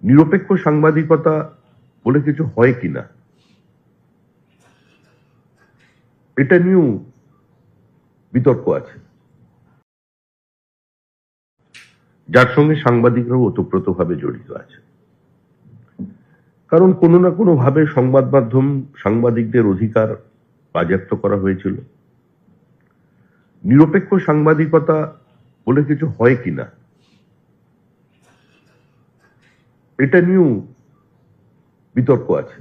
নিরপেক্ষ সাংবাদিকতা বলে কিছু হয় কিনা এটা নিয়েও বিতর্ক আছে, যার সঙ্গে সাংবাদিকরাও ওতপ্রোতভাবে জড়িত আছে। কারণ কোনো না কোনো ভাবে সংবাদ মাধ্যম সাংবাদিকদের অধিকার বাজেয়াপ্ত করা হয়েছিল। নিরপেক্ষ সাংবাদিকতা বলে কিছু হয় কিনা এটা নিয়েও বিতর্ক আছে।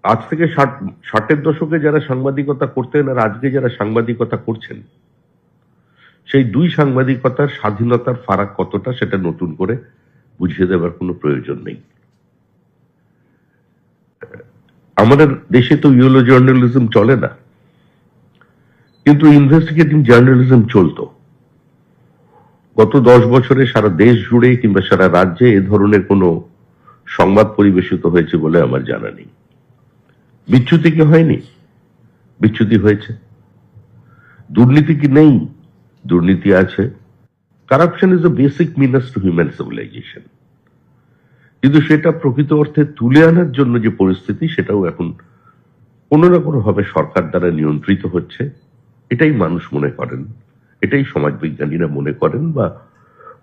আজ থেকে ষাটের দশকে যারা সাংবাদিকতা করতেন আর আজকে যারা সাংবাদিকতা করছেন, সেই দুই সাংবাদিকতার স্বাধীনতার ফারাক কতটা সেটা নতুন করে বুঝিয়ে দেওয়ার কোনো প্রয়োজন নেই। আমাদের দেশে তো ইয়েলো জার্নালিজম চলে না, কিন্তু ইনভেস্টিগেটিং জার্নালিজম চলতো। গত 10 বছরে সারা দেশ জুড়ে কিংবা সারা রাজ্যে এ ধরনের কোনো সংবাদ পরিবেশিত হয়েছে বলে আমার জানা নেই। বিচ্যুতি কি হয়নি? বিচ্যুতি হয়েছে। দুর্নীতি কি নেই? দুর্নীতি আছে। Corruption is a basic menace to human civilisation, কিন্তু সেটা প্রকৃত অর্থে তুলে আনার জন্য যে পরিস্থিতি, সেটাও এখন কোনো না কোনো ভাবে সরকার দ্বারা নিয়ন্ত্রিত হচ্ছে। এটাই মানুষ মনে করেন, এটাই সমাজবিজ্ঞানীরা মনে করেন বা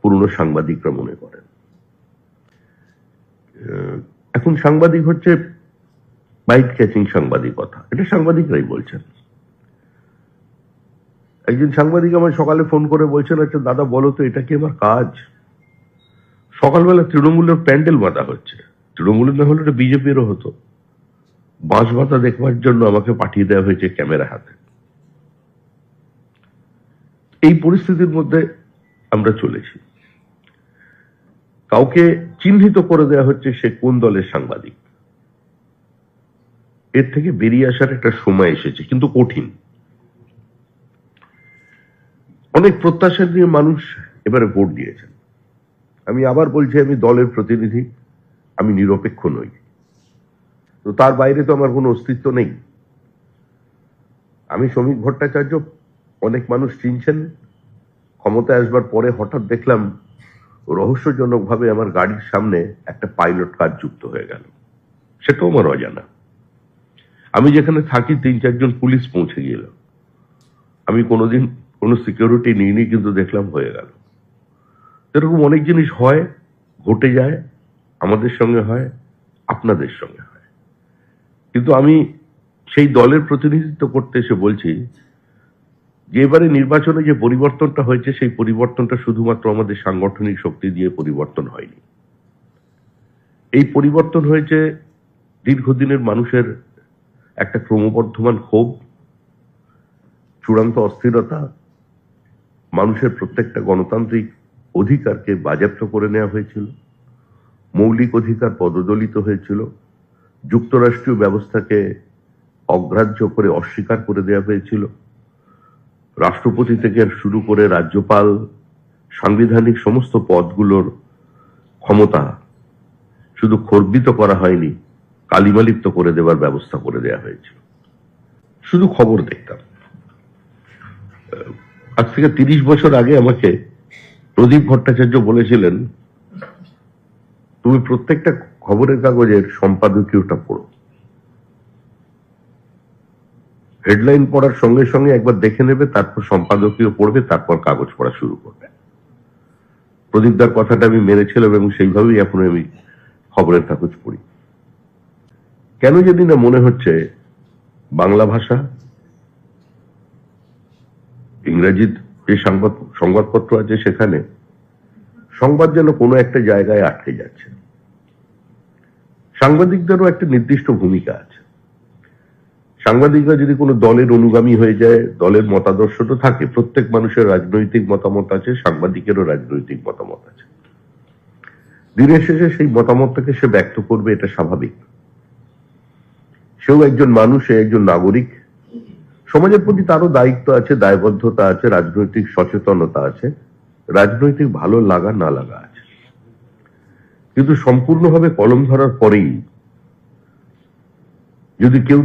পুরনো সাংবাদিকরা মনে করেন। এখন সাংবাদিক হচ্ছে বাইট ক্যাচিং সাংবাদিকতা, এটা সাংবাদিকরাই বলছেন। একজন সাংবাদিক আমার সকালে ফোন করে বলছেন, আচ্ছা দাদা বলো তো এটা কি আমার কাজ? সকালবেলা তৃণমূলের প্যান্ডেল বাঁধা হচ্ছে, তৃণমূলের না হলে এটা বিজেপিরও হতো। বাঁশ বাঁধা দেখবার জন্য আমাকে পাঠিয়ে দেওয়া হয়েছে ক্যামেরা হাতে। এই পরিস্থিতির মধ্যে আমরা চলেছি। কাউকে চিহ্নিত করে দেওয়া হচ্ছে সে কোন দলের সাংবাদিক। এর থেকে বেরিয়ে আসার একটা সময় এসেছে, কিন্তু কঠিন। অনেক প্রত্যাশা নিয়ে মানুষ এবারে ভোট দিয়েছেন। আমি আবার বলছি, আমি দলের প্রতিনিধি, আমি নিরপেক্ষ নই, তো তার বাইরে তো আমার কোনো অস্তিত্ব নেই। আমি শ্রমিক ভট্টাচার্য অনেক মানুষ চিনছেন। ক্ষমতায় আসবার পরে হঠাৎ দেখলাম রহস্যজনকভাবে আমার গাড়ির সামনে একটা পাইলট কার যুক্ত হয়ে গেল, সেটাও আমার অজানা। আমি যেখানে থাকি 3-4 জন পুলিশ পৌঁছে গেল। আমি কোনোদিন কোনো সিকিউরিটি নিইনি, কিন্তু দেখলাম হয়ে গেল। এরকম অনেক জিনিস হয়, ঘটে যায়, আমাদের সঙ্গে হয়, আপনাদের সঙ্গে হয়। কিন্তু আমি সেই দলের প্রতিনিধিত্ব করতে এসে বলছি যে এবারে নির্বাচনে যে পরিবর্তনটা হয়েছে, সেই পরিবর্তনটা শুধুমাত্র আমাদের সাংগঠনিক শক্তি দিয়ে পরিবর্তন হয়নি। এই পরিবর্তন হয়েছে দীর্ঘদিনের মানুষের একটা ক্রমবর্ধমান ক্ষোভ, চূড়ান্ত অস্থিরতা, মানুষের প্রত্যেকটা গণতান্ত্রিক অধিকারকে বাজেয়াপ্ত করে নেওয়া হয়েছিল, মৌলিক অধিকার পদদলিত হয়েছিল, যুক্তরাষ্ট্রীয় ব্যবস্থাকে অগ্রাহ্য করে অস্বীকার করে দেওয়া হয়েছিল। রাষ্ট্রপতি থেকে শুরু করে রাজ্যপাল, সাংবিধানিক সমস্ত পদগুলোর ক্ষমতা শুধু খর্বিত করা হয়নি, কালিমালিপ্ত করে দেওয়ার ব্যবস্থা করে দেওয়া হয়েছিল। শুধু খবর দেখতাম। আজ থেকে 30 বছর আগে আমাকে প্রদীপ ভট্টাচার্য বলেছিলেন, তুমি প্রত্যেকটা খবরের কাগজের সম্পাদকীয়টা পড়ো, হেডলাইন পড়ার সঙ্গে সঙ্গে একবার দেখে নেবে, তারপর সম্পাদকীয় পড়বে, তারপর কাগজ পড়া শুরু করবে। প্রদীপদার কথাটা আমি মেনেছিলাম এবং সেইভাবেই এখন আমি খবরের কাগজ পড়ি। কেন জানি না মনে হচ্ছে বাংলা ভাষা, ইংরেজি যে সংবাদপত্র আছে সেখানে সংবাদ যেন কোনো একটা জায়গায় আটকে যাচ্ছে। সাংবাদিকদেরও একটা নির্দিষ্ট ভূমিকা আছে। সাংবাদিকরা যদি কোনো দলের অনুগামী হয়ে যায়, দলের মতাদর্শ তো থাকে, প্রত্যেক মানুষের রাজনৈতিক মতামত আছে, সাংবাদিকেরও রাজনৈতিক মতামত আছে। দিনের শেষে সেই মতামতটাকে সে ব্যক্ত করবে, এটা স্বাভাবিক। সেও একজন মানুষ, সে একজন নাগরিক। সমাজের প্রতি তারও দায়িত্ব আছে, দায়বদ্ধতা আছে, রাজনৈতিক সচেতনতা আছে, রাজনৈতিক ভালো লাগা না লাগা আছে। কিন্তু সম্পূর্ণভাবে কলম ধরার পরেই যদি কেউ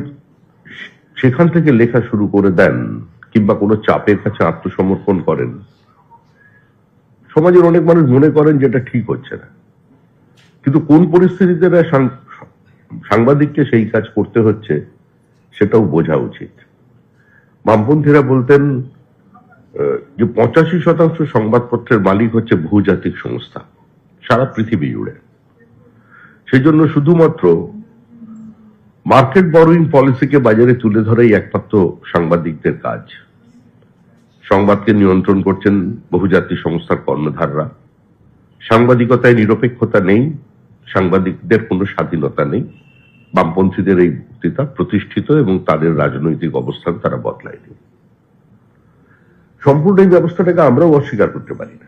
সেখান থেকে লেখা শুরু করে দেন কিংবা কোনো চাপের কাছে আত্মসমর্পণ করেন, সমাজের অনেক মানুষ মনে করেন যে এটা ঠিক হচ্ছে না, কিন্তু কোন পরিস্থিতিতে সাংবাদিককে সেই কাজ করতে হচ্ছে সেটাও বোঝা উচিত। বামপন্থীরা বলতেন যে 85% সংবাদপত্রের মালিক হচ্ছে বহুজাতিক সংস্থা সারা পৃথিবী জুড়ে। সেই জন্য শুধুমাত্র মার্কেট বরোইং পলিসিকে বাজারে তুলে ধরাই একমাত্র সাংবাদিকদের কাজ। সংবাদকে নিয়ন্ত্রণ করছেন বহুজাতিক সংস্থার কর্ণধাররা। সাংবাদিকতায় নিরপেক্ষতা নেই, সাংবাদিকদের কোনো স্বাধীনতা নেই। বামপন্থীদের এই বক্তৃতা প্রতিষ্ঠিত এবং তাদের রাজনৈতিক অবস্থান তারা বদলায়নি। সম্পূর্ণ এই ব্যবস্থাটাকে আমরাও অস্বীকার করতে পারি না।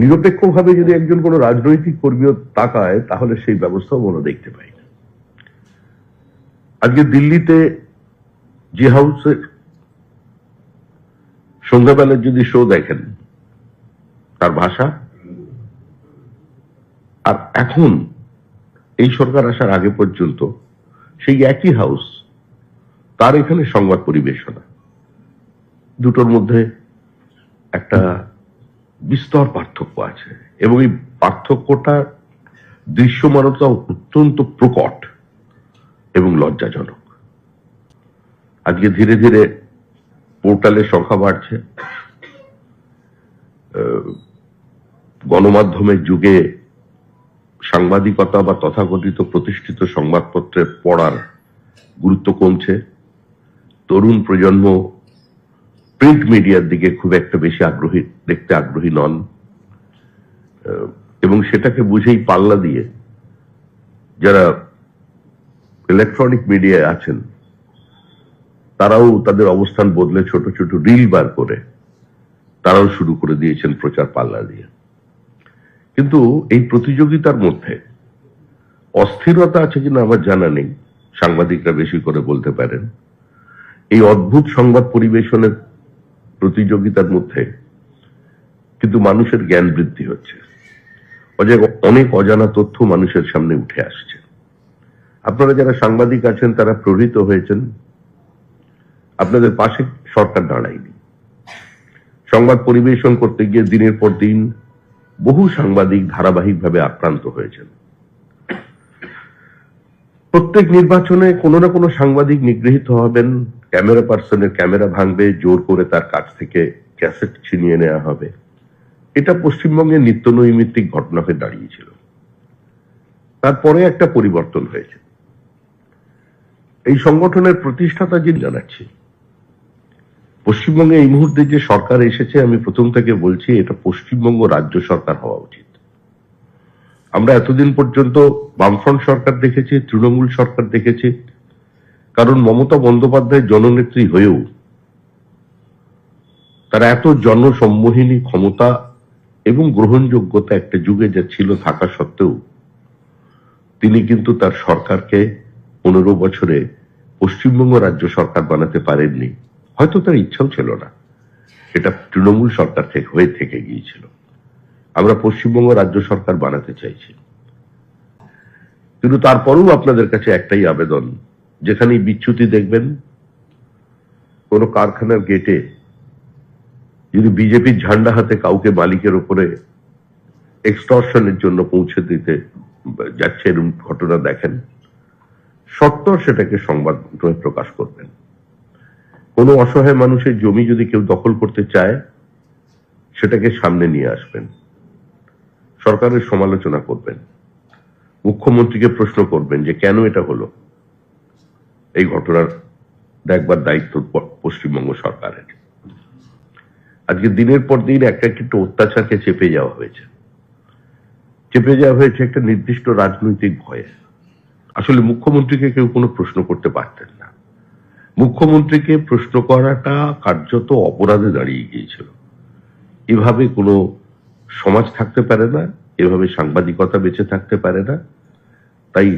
নিরপেক্ষভাবে যদি একজন কোন রাজনৈতিক কর্মীও তাকায় তাহলে সেই ব্যবস্থাও আমরা দেখতে পাই না। আজকে দিল্লিতে জি হাউসের সন্ধ্যাবেলার যদি শো দেখেন, তার ভাষা আর এখন এই সরকার আসার আগে পর্যন্ত সেই একই হাউস, তার এখানে সংবাদ পরিবেশনা, দুটোর মধ্যে একটা বিস্তর পার্থক্য আছে এবং এই পার্থক্যটা দৃশ্যমানতা অত্যন্ত প্রকট এবং লজ্জাজনক। আজকে ধীরে ধীরে পোর্টালের সংখ্যা বাড়ছে। গণমাধ্যমের যুগে সাংবাদিকতা বা তথাকথিত প্রতিষ্ঠিত সংবাদপত্রের পড়ার গুরুত্ব কমছে। তরুণ প্রজন্ম প্রিন্ট মিডিয়ার দিকে খুব একটা বেশি দেখতে আগ্রহী নন এবং সেটাকে বুঝেই পাল্লা দিয়ে যারা ইলেকট্রনিক মিডিয়ায় আছেন তারাও তাদের অবস্থান বদলে ছোট ছোট রিল বার করে তারাও শুরু করে দিয়েছেন প্রচার পাল্লা দিয়ে। কিন্তু এই প্রতিযোগিতার মধ্যে অস্থিরতা আছে কিনা আমার জানা নেই, সাংবাদিকরা বেশি করে বলতে পারেন। এই অদ্ভুত সংবাদ পরিবেশনের প্রতিযোগিতার মধ্যে কিন্তু মানুষের জ্ঞান বৃদ্ধি হচ্ছে, অনেক অজানা তথ্য মানুষের সামনে উঠে আসছে। আপনারা যারা সাংবাদিক আছেন তারা প্রহৃত হয়েছেন, আপনাদের পাশে সরকার দাঁড়ায়নি। সংবাদ পরিবেশন করতে গিয়ে দিনের পর দিন বহু সাংবাদিক ধারাবাহিকভাবে আক্রান্ত হয়েছেন। প্রত্যেক নির্বাচনে কোনো না কোনো সাংবাদিক নিগৃহীত হবেন, ক্যামেরা পার্সনের ক্যামেরা ভাঙবে, জোর করে তার কাছ থেকে ক্যাসেট ছিনিয়ে নেওয়া হবে। এটা পশ্চিমবঙ্গের নিত্য নৈমিত্তিক ঘটনা হয়ে দাঁড়িয়েছিল। তারপরে একটা পরিবর্তন হয়েছে। এই সংগঠনের প্রতিষ্ঠাতা যিনি জানাচ্ছি, পশ্চিমবঙ্গে এই মুহূর্তে যে সরকার এসেছে, আমি প্রথম থেকে বলছি এটা পশ্চিমবঙ্গ রাজ্য সরকার হওয়া উচিত। আমরা এতদিন পর্যন্ত বামফ্রন্ট সরকার দেখেছি, তৃণমূল সরকার দেখেছি, কারণ মমতা বন্দ্যোপাধ্যায় জননেত্রী হয়েও তারা এত জনসম্মোহিনী ক্ষমতা এবং গ্রহণযোগ্যতা একটা যুগে যা ছিল থাকা সত্ত্বেও তিনি কিন্তু তার সরকারকে 15 বছরে পশ্চিমবঙ্গ রাজ্য সরকার বানাতে পারেননি। হয়তো তার ইচ্ছাও ছিল না, এটা তৃণমূল সরকার থেকে গিয়েছিল। আমরা পশ্চিমবঙ্গ রাজ্য সরকার বানাতে চাইছি, কিন্তু তারপরেও আপনাদের কাছে একটাই আবেদন, যেখানেই বিচ্যুতি দেখবেন, কোন কারখানার গেটে যদি বিজেপির ঝান্ডা হাতে কাউকে মালিকের উপরে এক্সটর্শনের জন্য পৌঁছে দিতে যাচ্ছে এরকম ঘটনা দেখেন, সত্ত্বর সেটাকে সংবাদ মাধ্যমে প্রকাশ করবেন। কোন অসহায় মানুষের জমি যদি কেউ দখল করতে চায় সেটাকে সামনে নিয়ে আসবেন, সরকারের সমালোচনা করবেন, মুখ্যমন্ত্রীকে প্রশ্ন করবেন যে কেন এটা হলো। এই ঘটনার দেখবার দায়িত্ব পশ্চিমবঙ্গ সরকারের। আজকে দিনের পর দিন একটা কিন্তু অত্যাচারকে চেপে যাওয়া হয়েছে একটা নির্দিষ্ট রাজনৈতিক ভয়ে। আসলে মুখ্যমন্ত্রীকে কেউ কোনো প্রশ্ন করতে পারতেন না। মুখ্যমন্ত্রীকে প্রশ্ন করাটা কার্যত অপরাধে দাঁড়িয়ে গিয়েছিল। এভাবে কোনো সমাজ থাকতে পারে না, এভাবে সাংবাদিকতা বেঁচে থাকতে পারে না। তাই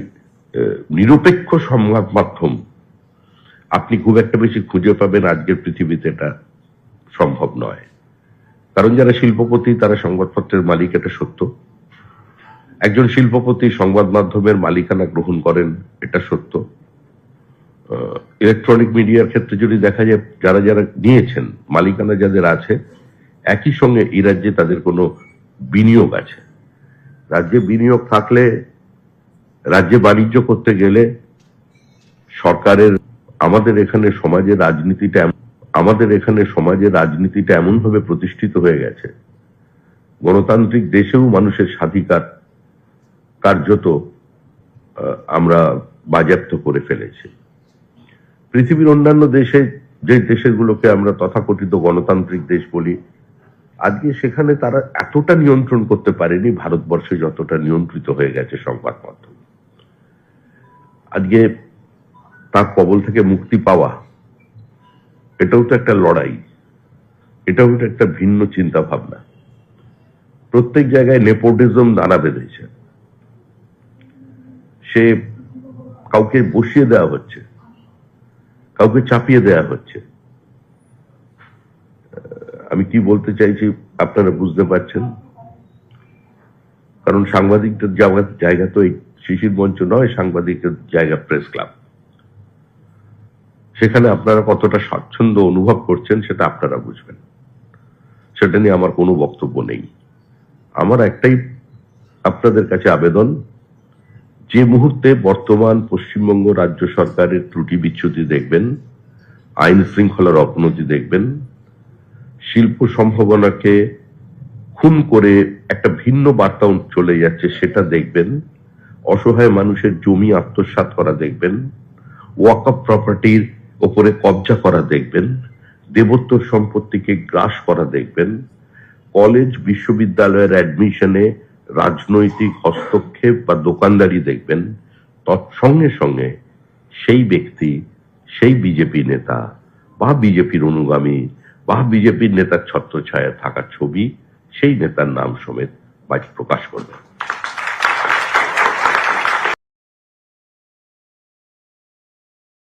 নিরপেক্ষ সংবাদ মাধ্যম আপনি খুব একটা বেশি খুঁজে পাবেন আজকের পৃথিবীতে, এটা সম্ভব নয়। কারণ যারা শিল্পপতি তারা সংবাদপত্রের মালিক, এটা সত্য। একজন শিল্পপতি সংবাদ মাধ্যমের মালিকানা গ্রহণ করেন, এটা সত্য। ইলেকট্রনিক মিডিয়ার ক্ষেত্রে যদি দেখা যায় যারা যারা নিয়েছেন, মালিকানা যাদের আছে, একই সঙ্গে এই রাজ্যে তাদের কোনো বিনিয়োগ আছে। রাজ্যে বিনিয়োগ থাকলে, রাজ্যে বাণিজ্য করতে গেলে সরকারের, আমাদের এখানে সমাজের রাজনীতিটা এমন ভাবে প্রতিষ্ঠিত হয়ে গেছে, গণতান্ত্রিক দেশেও মানুষের স্বাধিকার কার্যত আমরা বাজেয়াপ্ত করে ফেলেছি। পৃথিবীর অন্যান্য দেশে, যে দেশগুলোকে আমরা তথাকথিত গণতান্ত্রিক দেশ বলি, আজকে সেখানে তারা এতটা নিয়ন্ত্রণ করতে পারেনি ভারতবর্ষে যতটা নিয়ন্ত্রিত হয়ে গেছে সংবাদ মাধ্যম। আজকে তার কবল থেকে মুক্তি পাওয়া, এটাও তো একটা লড়াই, এটাও তো একটা ভিন্ন চিন্তা ভাবনা। প্রত্যেক জায়গায় নেপোটিজম দানা বেঁধেছে, সে কাউকে বসিয়ে দেওয়া হচ্ছে, কাউকে চাপিয়ে দেওয়া হচ্ছে। আমি কি বলতে চাইছি আপনারা বুঝতে পারছেন? কারণ সাংবাদিকদের জায়গা তো এই শিশির মঞ্চ নয়, সাংবাদিকের জায়গা প্রেস ক্লাব। সেখানে আপনারা কতটা স্বাচ্ছন্দ্য অনুভব করছেন সেটা আপনারা বুঝবেন, সেটা নিয়ে আমার কোনো বক্তব্য নেই। আমার একটাই আপনাদের কাছে আবেদন, যে মুহূর্তে বর্তমান পশ্চিমবঙ্গ রাজ্য সরকারের ত্রুটি বিচ্যুতি দেখবেন, আইন শৃঙ্খলার অবনতি দেখবেন, শিল্প সম্ভাবনাকে খুন করে একটা ভিন্ন বার্তা চলে যাচ্ছে সেটা দেখবেন, অসহায় মানুষের জমি আত্মসাৎ করা দেখবেন, ওয়াকফ প্রপার্টির ওপরে কবজা করা দেখবেন, দেবোত্তর সম্পত্তিকে গ্রাস করা দেখবেন, কলেজ বিশ্ববিদ্যালয়ের অ্যাডমিশনে রাজনৈতিক হস্তক্ষেপ বা দোকানদারি দেখবেন। তৎসঙ্গে সঙ্গে সেই ব্যক্তি, সেই বিজেপি নেতা বা বিজেপির অনুগামী বা বিজেপির নেতার ছত্রছায়া থাকা ছবি, সেই নেতার নাম সমেত প্রকাশ করবেন।